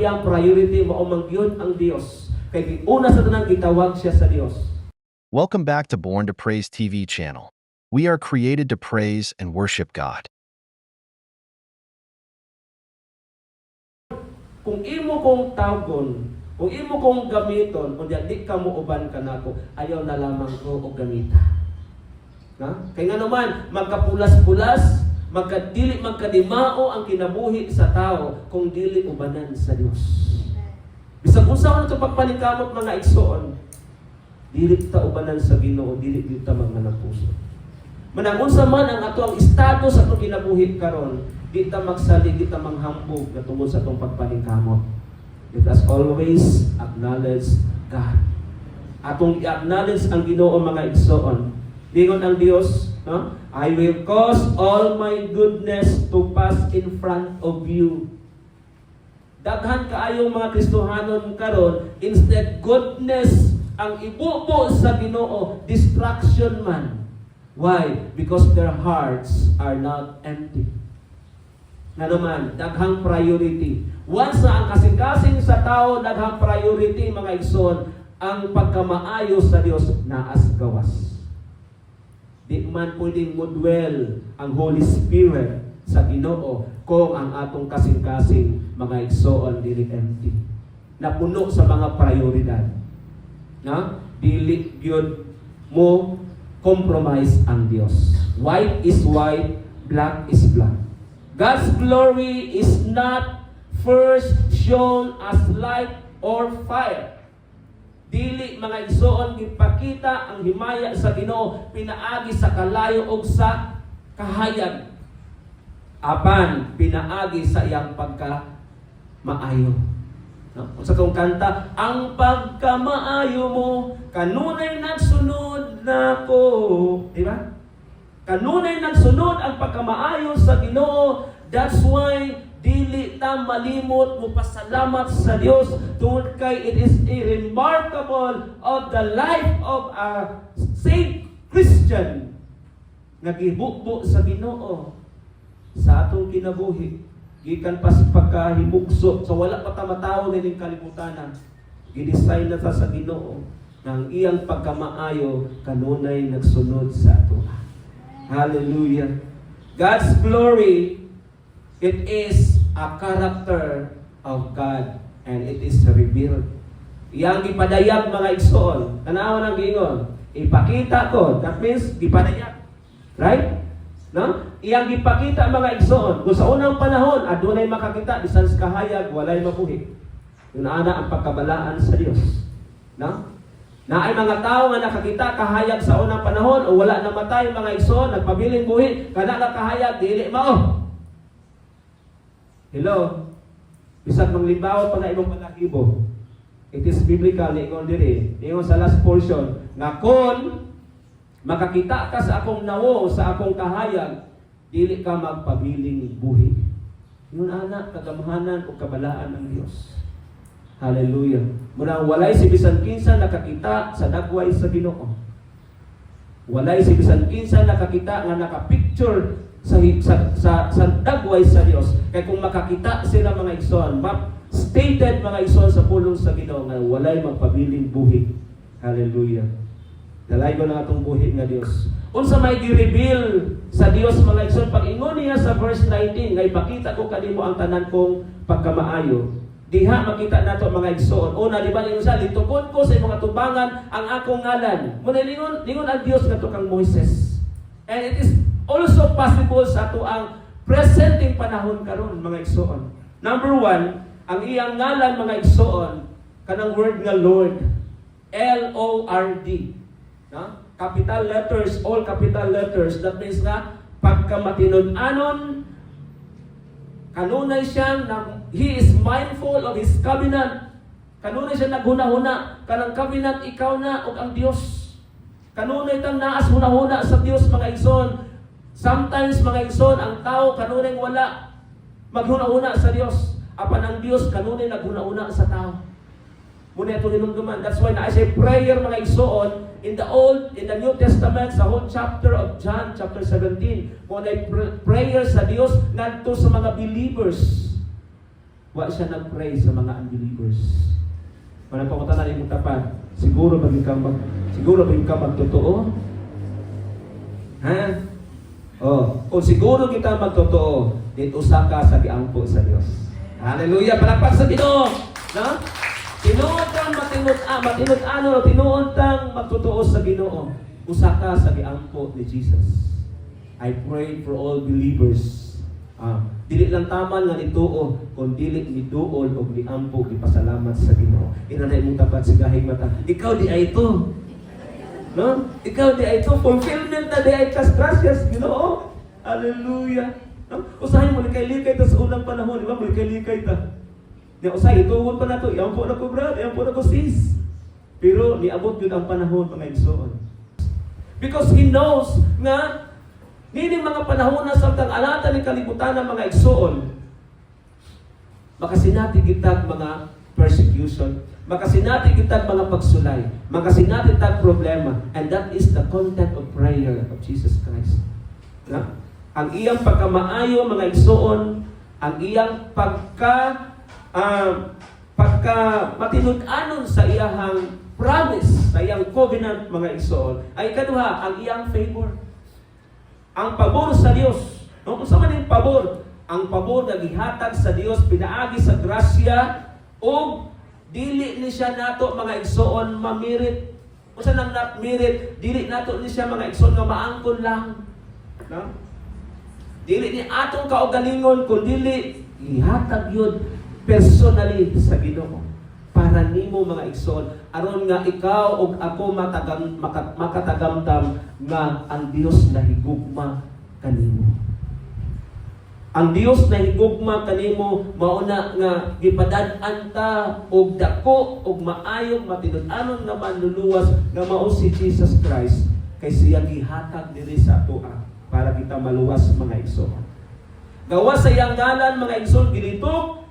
iyang priority mao man gyud ang Dios. Kay una sa tanan gitawag siya sa Dios. Welcome back to Born to Praise TV channel. We are created to praise and worship God. Kung imo kong tawgon, kung imo kong gamiton, kung di ka mo uban ka nako, ayaw na lamang ko og gamita. Kaya nga naman, magkapulas-pulas, magkadimao ang kinabuhi sa tao kung dili ubanan sa Dios. Bisag unsa man ito pagpaningkamot mga igsoon, dili ta ubanan sa Ginoo, dili ta magmanang puso. Manang unsa man ang ato ang status ato kinabuhi karon, di ta magsalig, di ta manghambog na tungod sa atong pagpaningkamot. Let us always acknowledge God. Atong i-acknowledge ang Ginoo mga igsoon. Dingon ang Dios, no? I will cause all my goodness to pass in front of you. Daghan kaayong mga Kristohanon karon, instead goodness ang ibubo sa Ginoo, distraction man. Why? Because their hearts are not empty. Nga naman, daghang priority. Once na ang kasing-kasing sa tao, daghang priority mga igsoon, ang pagkamaayo sa Dios naas gawas. Di man pwedeng modwell ang Holy Spirit sa Ginoo kung ang atong kasing-kasing mga igsoon dili empty. Napuno sa mga prioridad. Dili gyud mo compromise ang Dios. White is white, black is black. God's glory is not first shown as light or fire. Dili mga igsoon gipakita ang himaya sa Ginoo pinaagi sa kalayo ug sa kahayag. Apan pinaagi sa iyang pagkamaayo. Sa tong kanta, ang pagkamaayo mo kanunay nagsunod nako, di ba? Kanunay nagsunod ang pagkamaayo sa Ginoo. That's why dili ta malimot mo pasalamat sa Dios tungod kay it is a remarkable of the life of a saved Christian nga gibukbo sa Ginoo sa atong kinabuhi. Gikan pa sa pagkahimugso so wala pa ta matawo ning kalibutanan. Gidesign na ta sa Ginoo nang iyang pagkamaayo kanunay nagsunod sa ato. Hallelujah. God's glory, it is a character of God and it is revealed. Iyang gipadayag mga igsoon. Tanaw ang giingon. Ipakita ko. That means gipadayag. Right? No? Iyang gipakita mga igsoon. Kung sa unang panahon, adunay makakita, bisan sa kahayag, walay mabuhi. Yun ana ang pagkabalaan sa Dios. No? Na ay mga tao nga nakakita kahayag sa unang panahon o wala namatay mga igsoon, nagpabiling buhi, kada ka kahayag, dili mao. Hello? Bisag manglibaw pa na imong palahibo. It is biblical, ingon diri. Ingon sa last portion, nga kon makakita ka sa akong nawo, sa akong kahayag, dili ka magpabiling buhi. Yun ana, kagamhanan o kabalaan ng Dios. Hallelujah. Muna walay si bisan kinsa nakakita sa dagway sa Ginoo. Walay si bisan kinsa nakakita nga nakapicture sa dagway sa Dios. Kay kung makakita sila mga igsoon, stated mga igsoon sa pulong sa Ginoo nga walay magpabiling buhi. Hallelujah. Dalay ko na atong buhi nga Dios. Unsa may gi-reveal sa Dios mga igsoon pag ingon niya sa verse 19, nga ipakita ko kanimo ang tanan kong pagkamaayo. Diha makita nato mga igsoon. Una, di ba ningon siya, litukod ko sa mga tubangan ang akong ngalan. Muna lingon ang Dios nga kang Moises. And it is also possible sa ato ang presenting panahon karon mga igsoon. Number one, ang iyang ngalan mga igsoon, kanang word nga Lord. L-O-R-D. Capital letters, all capital letters. That means nga, pagkamatinud-anon, kanunay siya He is mindful of His covenant. Kanunay siya naghuna-huna. Kanang covenant, ikaw na o ang Diyos. Kanunay tang naas huna-huna sa Diyos mga igsoon. Sometimes mga igsoon, ang tao kanunay wala maghuna-huna sa Diyos. Apan ang Diyos kanunay naghuna-huna sa tao. Muna ito hinungduman. That's why na say prayer mga igsoon in the New Testament, sa whole chapter of John, chapter 17. Muna prayer sa Diyos ngadto sa mga believers. Wa siya nag-pray sa mga unbelievers. Kung nagpakutan na yung tapat, siguro ba ka magtotoo? Ha? Kung siguro kita magtotoo, dito usa ka sa giangpo sa Dios. Hallelujah! Palakpak sa Ginoo! No? Tinuod kang tinuod kang magtotoo sa Ginoo. Usa ka sa giangpo ni Jesus. I pray for all believers. Dili lang taman nga nituo, kung dili nituol o niampo, ipasalamat sa Ginoo. Inanay mong tapat sigahing mata. Ikaw di ay ito. No? Ikaw di ay ito. Fulfillment na di ay gracias, Ginoo. Hallelujah. No? Usahin mo, likay-likay ta sa unang panahon. Di ba? Likay-likay ta. Usahin, ituon pa na ito. Iyan po na ko, brad. Iyan po na ko, sis. Pero niabot yun ang panahon, mga igsoon. Because He knows nga nini mga panahon na samtang alata ni kalibutan ng mga igsoon, makasinati kitag mga persecution, makasinati kitag mga pagsulay, makasinati kitag problema, and that is the content of prayer of Jesus Christ. Na? Ang iyang pagkamaayo mga igsoon, ang iyang pagka matinud-anon sa iyang promise, sa iyang covenant mga igsoon, ay kaduha ang iyang favor. Ang pabor sa Dios. No? Kung saan yung pabor? Ang pabor na gihatag sa Dios, pinaagi sa grasya, o dili ni siya nato mga igsoon mamirit. Kung saan ang not merit, dili nato ni siya mga igsoon nga maangkon lang. No? Dili ni atong kaugalingon, kung dili ihatag yun personally sa Ginoo. Para nimo mga igsoon, aron nga ikaw ug ako makatagamtam nga ang Dios nahigugma kanimo. Ang Dios nahigugma kanimo mauna nga gipadad-an ta og dako og maayong matinud-anon nga manluluwas nga mao si Jesus Christ kay siya gihatag diri sa atoa para kita maluwas mga igsoon. Gawa sa iyang ngalan mga igsoon gilitok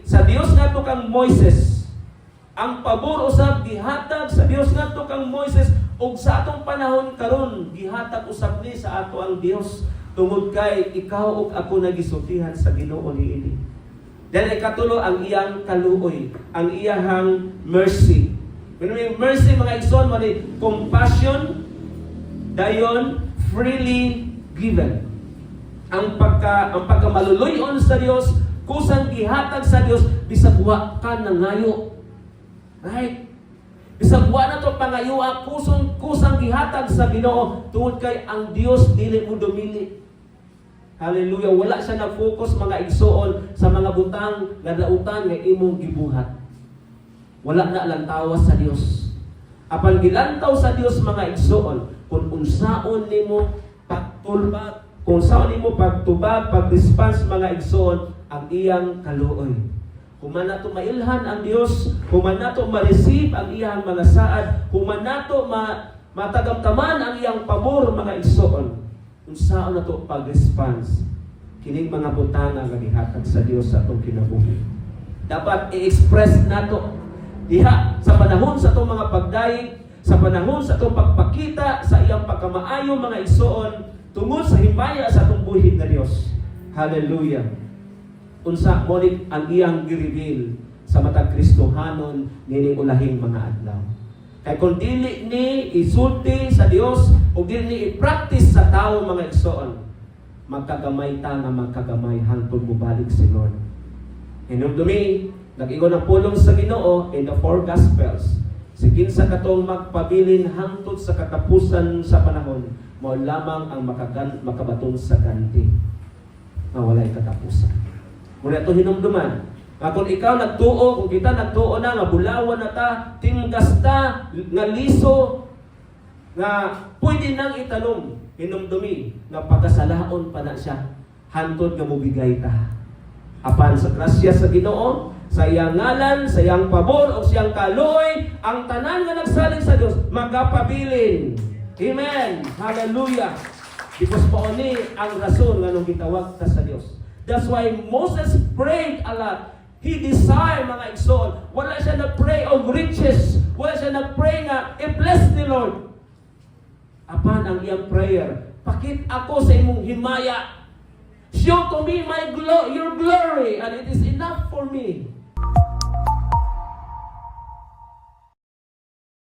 sa Dios ngadto kang Moises. Ang pabor usab gihatag sa Dios ngadto kang Moises ug sa atong panahon karon gihatag usab ni sa ato ang Dios tungod kay ikaw ug ako nagisultihan sa Ginoo niini. Dahil ikatulo ang iyang kaluoy, ang iyang mercy. When may mercy mga igsoon, mali compassion dayon freely given. Ang pagkamaluluyon sa Dios, kusang gihatag sa Dios bisag wa ka nangayo. Right? Bisag wa na to pangayua, kusang gihatag sa Ginoo tungod kay ang Dios dili mo dumili. Hallelujah. Wala siya na-focus mga igsoon sa mga butang nga dautan nga imong gibuhat. Wala na lang tawas sa Dios. Apan gilantaw sa Dios mga igsoon kung unsaon nimo pagtulbag, kung saan nimo pagtubag, pag-response mga igsoon ang iyang kaluoy. Kung man nato mailhan ang Dios, kung man nato ma-receive ang iyang mga saad, kung man nato matagamtaman ang iyang pabor mga igsoon, kung saan nato pag-response kining mga butanga nga gihatag sa Dios sa atong kinabuhi. Dapat i-express nato diha sa panahon sa atong mga pagdayeg, sa panahon sa atong pagpakita sa iyang pagkamaayo mga igsoon tungod sa himaya sa atong buhig na Dios. Hallelujah. Unsa mo ang iyang gi-reveal sa matag Kristohanon nining ulahing mga adlaw. Kay kung dili ni isulti sa Dios o dili ni i-practice sa tao mga igsoon, magkagamay ta nga magkagamay hangtod mobalik si Lord. Hinumdumi, nag-ingon ang pulong sa Ginoo in the 4 Gospels. Sigin sa katong magpabilin hangtod sa katapusan sa panahon, mao lamang ang makabaton sa ganti. Walay katapusan. Muna ito hinumduman. Kung ikaw nagtuo, kung kita nagtuo na, nga bulawan na ta, tinggas ta, nga liso, nga pwede nang italong, hinumdumi, nga pagkasalaon pa na siya, hantod nga mubigay ta. Apan sa grasya sa Ginoo, sa iyang ngalan, sa iyang pabor, o siyang kaloy, ang tanan nga nagsalig sa Dios, magapabilin. Amen. Hallelujah. Because pauni ang rason nga nung gitawag ta sa Dios. That's why Moses prayed a lot. He desired mga igsoon. Wala siya nag-pray of riches. Wala siya nag-pray nga, i-bless ni Lord. Apan ang iyang prayer, pakit ako sa imong himaya. Show to me your glory, and it is enough for me.